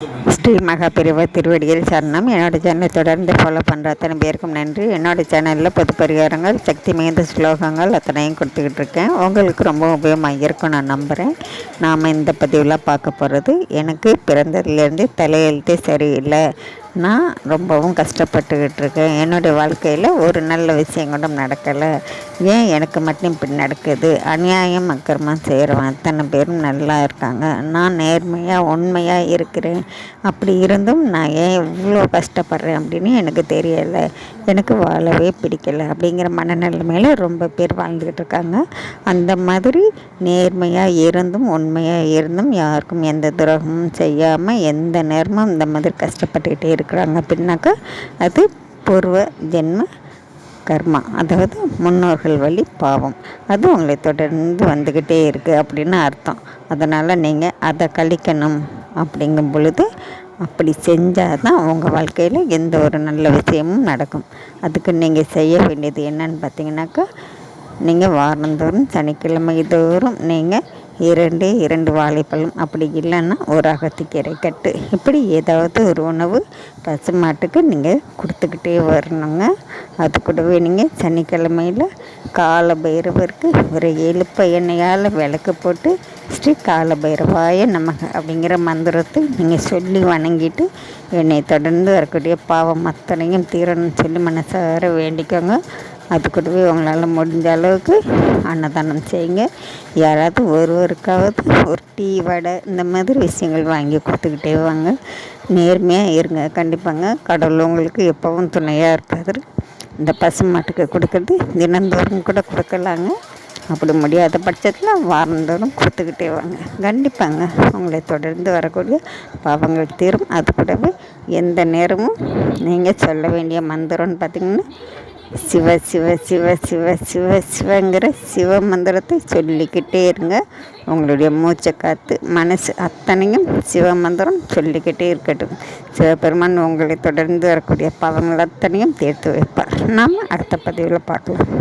ஸ்ரீ மகாபெரிவா திருவடியில் சரணம். என்னோடய சேனலை தொடர்ந்து ஃபாலோ பண்ணுற அத்தனை பேருக்கும் நன்றி. என்னோடய சேனலில் பொது பரிகாரங்கள், சக்தி மிகுந்த ஸ்லோகங்கள் அத்தனையும் கொடுத்துக்கிட்டு இருக்கேன். உங்களுக்கு ரொம்ப உபயோகமாக இருக்கும் நான் நம்புகிறேன். நாம் இந்த பதிவில் பார்க்க போகிறது, எனக்கு பிறந்ததுலேருந்து தலையெழுத்தே சரியில்லை, நான் ரொம்பவும் கஷ்டப்பட்டுக்கிட்டு இருக்கேன், என்னுடைய வாழ்க்கையில் ஒரு நல்ல விஷயம் கூட நடக்கலை, ஏன் எனக்கு மட்டும் இப்படி நடக்குது, அநியாயம் அக்கிரமம் செய்கிறவன் அத்தனை பேரும் நல்லா இருக்காங்க, நான் நேர்மையாக உண்மையாக இருக்கிறேன், அப்படி இருந்தும் நான் ஏன் இவ்வளோ கஷ்டப்படுறேன் அப்படின்னு எனக்கு தெரியலை, எனக்கு வாழவே பிடிக்கலை அப்படிங்கிற மனநிலைமையில் ரொம்ப பேர் வாழ்ந்துக்கிட்டு இருக்காங்க. அந்த மாதிரி நேர்மையாக இருந்தும் உண்மையாக இருந்தும் யாருக்கும் எந்த துரோகமும் செய்யாமல் எந்த நேரமும் இந்த மாதிரி கஷ்டப்பட்டுக்கிட்டே இருக்கிறாங்க அப்படின்னாக்கா அது பூர்வ ஜென்ம கர்மா, அதாவது முன்னோர்கள் வழி பாவம், அது உங்களை தொடர்ந்து வந்துக்கிட்டே இருக்குது அப்படின்னு அர்த்தம். அதனால் நீங்கள் அதை கழிக்கணும். அப்படிங்கும் பொழுது அப்படி செஞ்சால் தான் உங்கள் வாழ்க்கையில் எந்த ஒரு நல்ல விஷயமும் நடக்கும். அதுக்கு நீங்கள் செய்ய வேண்டியது என்னன்னு பார்த்தீங்கன்னாக்கா, நீங்கள் வாரந்தோறும் சனிக்கிழமை தோறும் நீங்கள் 2 வாழைப்பழம், அப்படி இல்லைன்னா ஒரு அகத்திக்கீரை கட்டு, இப்படி ஏதாவது ஒரு உணவு பசுமாட்டுக்கு நீங்கள் கொடுத்துக்கிட்டே வரணுங்க. அது கூடவே நீங்கள் சனிக்கிழமையில் கால பைரவருக்கு ஒரு எலுப்ப எண்ணெயால் விளக்கு போட்டு ஸ்ரீ கால பைரவாய நமக அப்படிங்கிற மந்திரத்தை நீங்கள் சொல்லி வணங்கிட்டு, என்னை தொடர்ந்து வரக்கூடிய பாவம் அத்தனையும் தீரணும்னு சொல்லி மனசார வேண்டிக்கோங்க. அது கூடவே உங்களால் முடிஞ்ச அளவுக்கு அன்னதானம் செய்யுங்க. யாராவது ஒருவருக்காவது ஒரு டீ வடை இந்த மாதிரி விஷயங்கள் வாங்கி கொடுத்துக்கிட்டே வாங்க. நேர்மையாக இருங்க. கண்டிப்பாங்க கடவுள் உங்களுக்கு எப்போவும் துணையாக இருக்காது. இந்த பசுமாட்டுக்கு கொடுக்கறது தினந்தோறும் கூட கொடுக்கலாங்க. அப்படி முடியாத பட்சத்தில் வாரந்தோறும் கொடுத்துக்கிட்டே வாங்க. கண்டிப்பாங்க உங்களை தொடர்ந்து வரக்கூடிய பாவங்கள் தீரும். அது கூடவே எந்த நேரமும் நீங்கள் சொல்ல வேண்டிய மந்திரம்னு பார்த்திங்கன்னா, சிவ சிவ சிவ சிவ சிவ சிவங்கிற சிவ மந்திரத்தை சொல்லிக்கிட்டே இருங்க. உங்களுடைய மூச்சை காத்து மனசு அத்தனையும் சிவ மந்திரம் சொல்லிக்கிட்டே இருக்கட்டும். சிவபெருமான் உங்களை தொடர்ந்து வரக்கூடிய பாவங்கள் அத்தனையும் தீர்த்து வைப்பார். நாம் அடுத்த பதிவில் பார்க்கலாம்.